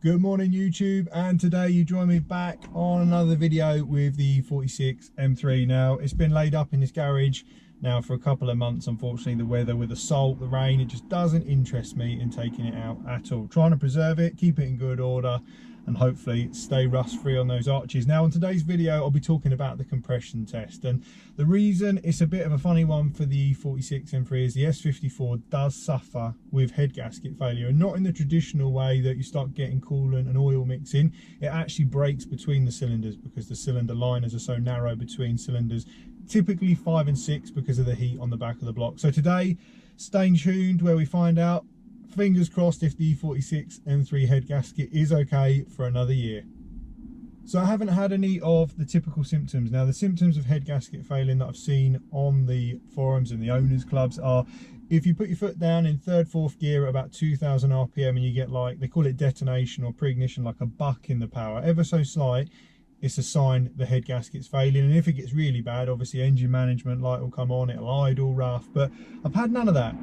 Good morning YouTube, and today you join me back on another video with the E46 M3. Now it's been laid up in this garage now for a couple of months. Unfortunately, the weather with the salt, the rain, it just doesn't interest me in taking it out at all. Trying to preserve it, keep it in good order, and hopefully stay rust free on those arches. Now in today's video I'll be talking about the compression test, and the reason it's a bit of a funny one for the E46 M3 is the S54 does suffer with head gasket failure, and not in the traditional way that you start getting coolant and oil mixing. It actually breaks between the cylinders because the cylinder liners are so narrow between cylinders, typically 5 and 6, because of the heat on the back of the block. So today, stay tuned where we find out. Fingers crossed if the E46 M3 head gasket is okay for another year. So I haven't had any of the typical symptoms. Now the symptoms of head gasket failing that I've seen on the forums and the owners clubs are if you put your foot down in third, fourth gear at about 2000 RPM and you get, like, they call it detonation or pre-ignition, like a buck in the power, ever so slight, it's a sign the head gasket's failing. And if it gets really bad, obviously engine management light will come on, it'll idle rough, but I've had none of that.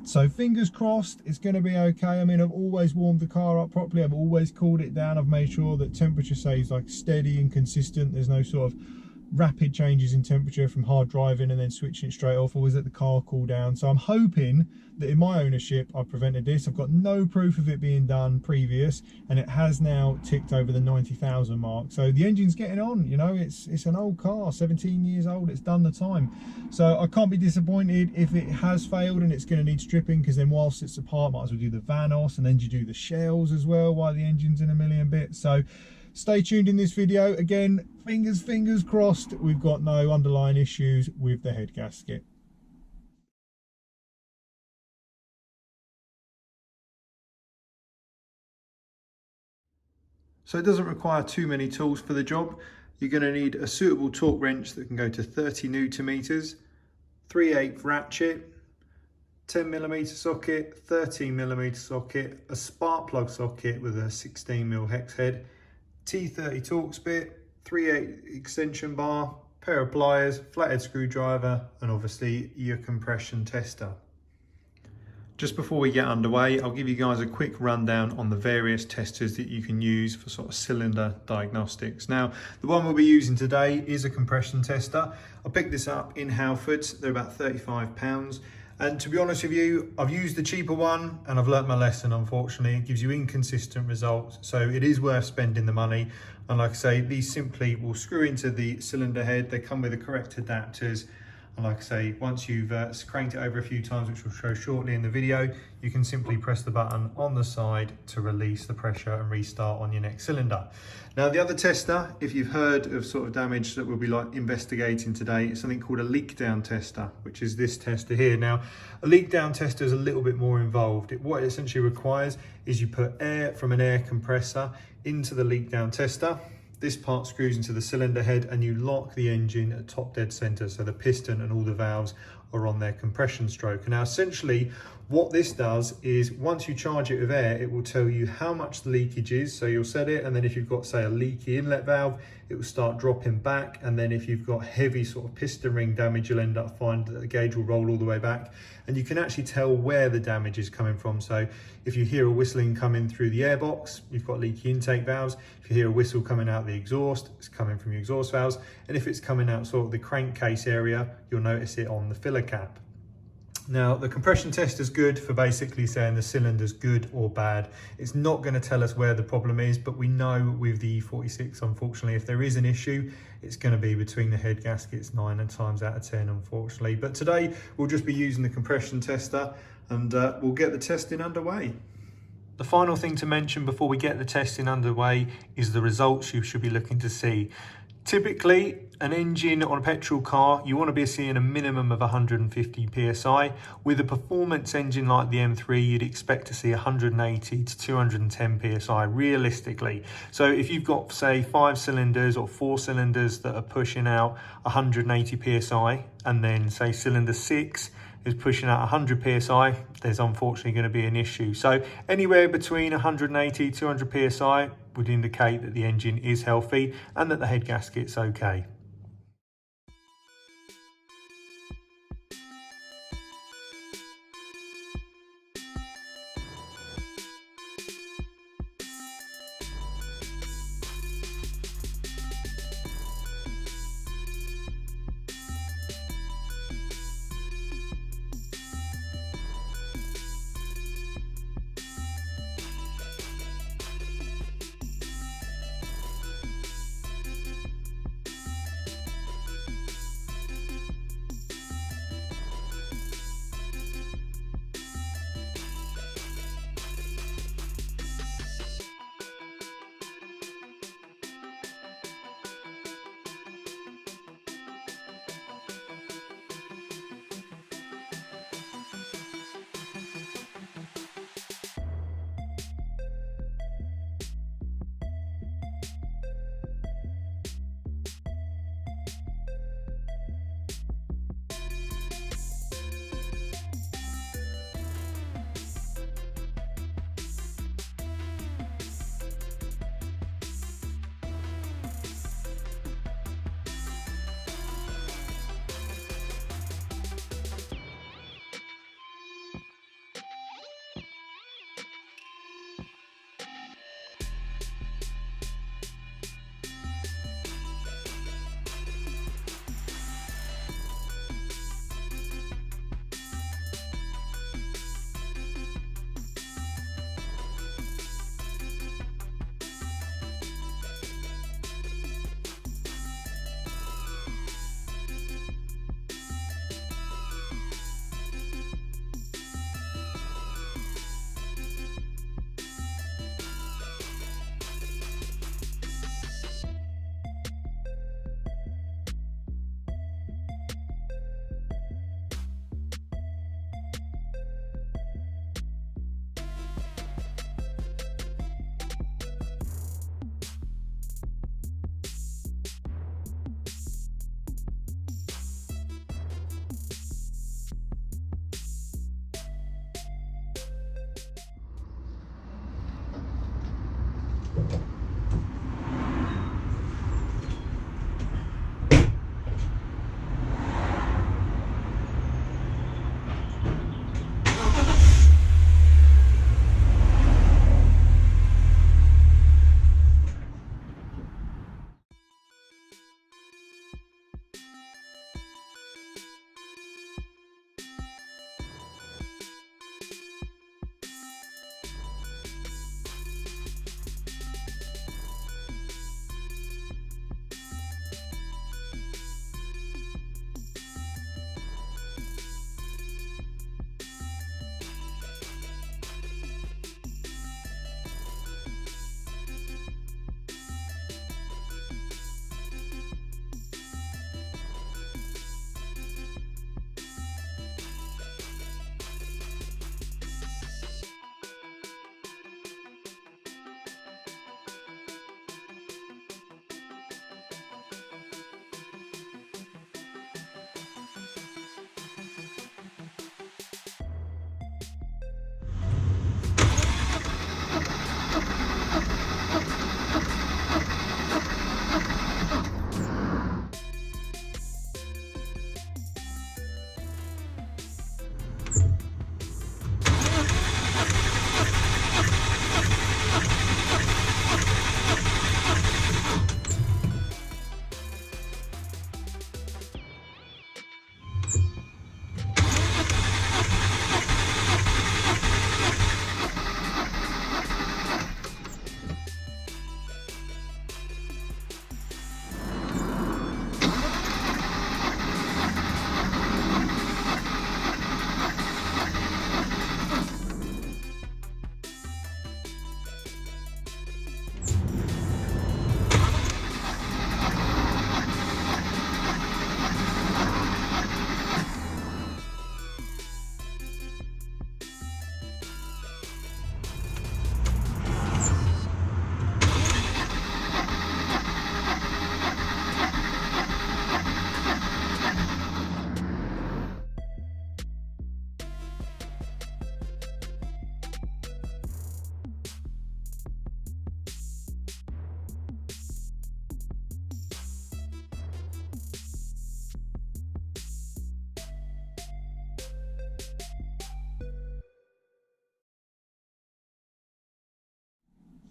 So fingers crossed it's going to be okay. I mean, I've always warmed the car up properly, I've always cooled it down, I've made sure that temperature stays like steady and consistent. There's no sort of rapid changes in temperature from hard driving and then switching it straight off, always let the car cool down. So I'm hoping that in my ownership I've prevented this. I've got no proof of it being done previous, and it has now ticked over the 90,000 mark. So the engine's getting on, you know, it's an old car, 17 years old, it's done the time. So I can't be disappointed if it has failed and it's going to need stripping, because then whilst it's apart, might as well do the Vanos and then you do the shells as well while the engine's in a million bits. So stay tuned in this video. Again, fingers crossed we've got no underlying issues with the head gasket. So it doesn't require too many tools for the job. You're going to need a suitable torque wrench that can go to 30 Newton meters, 3/8 ratchet, 10mm socket, 13mm socket, a spark plug socket with a 16mm hex head, T30 Torx bit, 3/8 extension bar, pair of pliers, flathead screwdriver, and obviously your compression tester. Just before we get underway, I'll give you guys a quick rundown on the various testers that you can use for sort of cylinder diagnostics. Now, the one we'll be using today is a compression tester. I picked this up in Halfords, they're about £35. And to be honest with you, I've used the cheaper one and I've learnt my lesson, unfortunately. It gives you inconsistent results, so it is worth spending the money. And like I say, these simply will screw into the cylinder head. They come with the correct adapters. And like I say, once you've cranked it over a few times, which we'll show shortly in the video, you can simply press the button on the side to release the pressure and restart on your next cylinder. Now the other tester, if you've heard of sort of damage that we'll be like investigating today, is something called a leak down tester, which is this tester here. Now a leak down tester is a little bit more involved. What it essentially requires is you put air from an air compressor into the leak down tester. This part screws into the cylinder head and you lock the engine at top dead center, so the piston and all the valves are on their compression stroke. Now essentially what this does is once you charge it with air, it will tell you how much the leakage is. So you'll set it, and then if you've got, say, a leaky inlet valve, it will start dropping back. And then if you've got heavy sort of piston ring damage, you'll end up finding that the gauge will roll all the way back, and you can actually tell where the damage is coming from. So if you hear a whistling coming through the airbox, you've got leaky intake valves. If you hear a whistle coming out the exhaust, it's coming from your exhaust valves. And if it's coming out sort of the crankcase area, you'll notice it on the filler cap. Now the compression test is good for basically saying the cylinder's good or bad. It's not going to tell us where the problem is, but we know with the E46, unfortunately, if there is an issue, it's going to be between the head gaskets 9 times out of 10, unfortunately. But today we'll just be using the compression tester, and we'll get the testing underway. The final thing to mention before we get the testing underway is the results you should be looking to see. Typically, an engine on a petrol car, you want to be seeing a minimum of 150 psi. With a performance engine like the M3, you'd expect to see 180 to 210 psi realistically. So if you've got, say, 5 cylinders or 4 cylinders that are pushing out 180 psi, and then say cylinder 6 is pushing out 100 psi, there's unfortunately going to be an issue. So anywhere between 180 200 psi would indicate that the engine is healthy and that the head gasket's okay.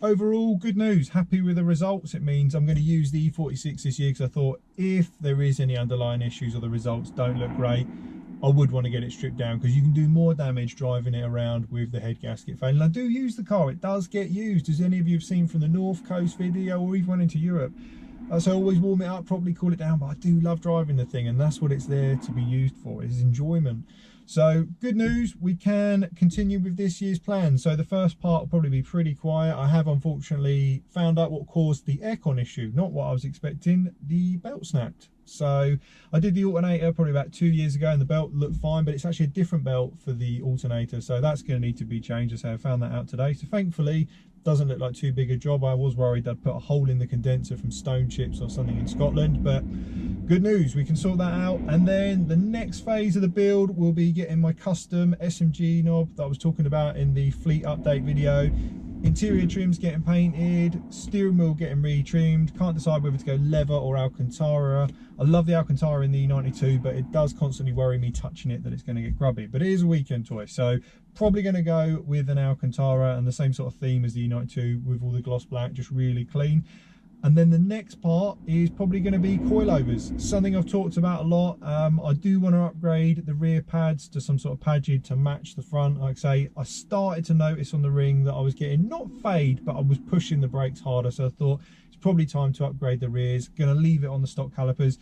overall, good news, happy with the results. It means I'm going to use the E46 this year because I thought if there is any underlying issues or the results don't look great, I would want to get it stripped down because you can do more damage driving it around with the head gasket failing. I do use the car, it does get used, as any of you have seen from the North Coast video or even into Europe. So I always warm it up, properly cool it down, but I do love driving the thing, and that's what it's there to be used for, is enjoyment. So good news, we can continue with this year's plan. So the first part will probably be pretty quiet. I have unfortunately found out what caused the aircon issue, not what I was expecting. The belt snapped. So I did the alternator probably about 2 years ago and the belt looked fine, but it's actually a different belt for the alternator, so that's going to need to be changed. So I found that out today, so thankfully doesn't look like too big a job. I was worried I'd put a hole in the condenser from stone chips or something in Scotland, but good news, we can sort that out. And then the next phase of the build will be getting my custom SMG knob that I was talking about in the fleet update video. Interior trims getting painted, steering wheel getting re-trimmed. Can't decide whether to go leather or Alcantara. I love the Alcantara in the E92, but it does constantly worry me touching it that it's going to get grubby. But it is a weekend toy, so probably going to go with an Alcantara and the same sort of theme as the E92 with all the gloss black, just really clean. And then the next part is probably going to be coilovers, something I've talked about a lot. I do want to upgrade the rear pads to some sort of padged to match the front. Like I say, I started to notice on the ring that I was getting, not fade, but I was pushing the brakes harder. So I thought it's probably time to upgrade the rears. Going to leave it on the stock calipers.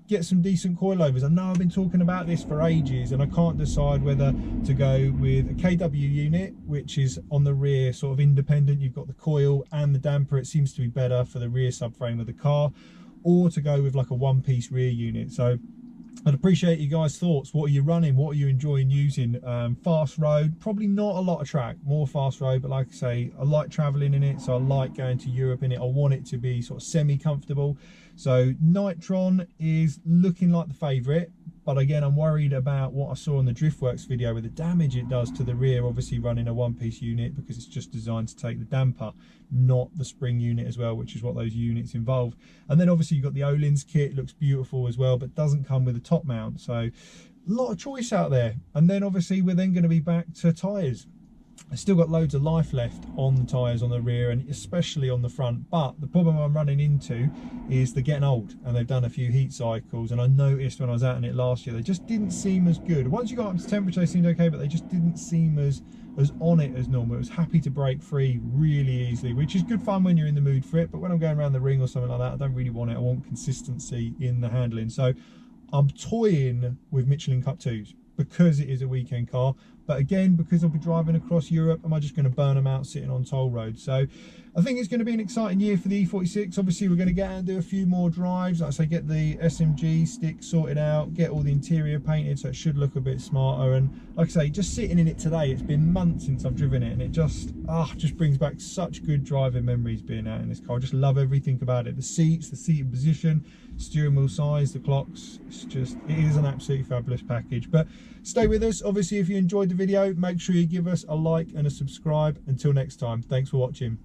Get some decent coilovers. I know I've been talking about this for ages and I can't decide whether to go with a KW unit, which is on the rear sort of independent. You've got the coil and the damper. It seems to be better for the rear subframe of the car, or to go with like a one-piece rear unit. So I'd appreciate you guys' thoughts. What are you running? What are you enjoying using? Fast road, probably not a lot of track, more fast road, but like I say, I like traveling in it, so I like going to Europe in it. I want it to be sort of semi-comfortable. So Nitron is looking like the favourite, but again, I'm worried about what I saw in the Driftworks video with the damage it does to the rear, obviously running a one-piece unit, because it's just designed to take the damper, not the spring unit as well, which is what those units involve. And then obviously you've got the Öhlins kit, looks beautiful as well, but doesn't come with a top mount, so a lot of choice out there. And then obviously we're then going to be back to tyres. I've still got loads of life left on the tyres on the rear and especially on the front, but the problem I'm running into is they're getting old and they've done a few heat cycles, and I noticed when I was out in it last year they just didn't seem as good. Once you got up to temperature they seemed okay, but they just didn't seem as on it as normal. It was happy to break free really easily, which is good fun when you're in the mood for it, but when I'm going around the ring or something like that, I don't really want it. I want consistency in the handling. So I'm toying with Michelin Cup 2s because it is a weekend car, but again, because I'll be driving across Europe, am I just going to burn them out sitting on toll roads? So I think it's going to be an exciting year for the E46. Obviously we're going to get out and do a few more drives, like I say, get the SMG stick sorted out, get all the interior painted so it should look a bit smarter. And like I say, just sitting in it today, it's been months since I've driven it, and it just brings back such good driving memories being out in this car. I just love everything about it, the seats, the seating position, steering wheel size, the clocks. It is an absolutely fabulous package. But stay with us. Obviously if you enjoyed the video, make sure you give us a like and a subscribe. Until next time, thanks for watching.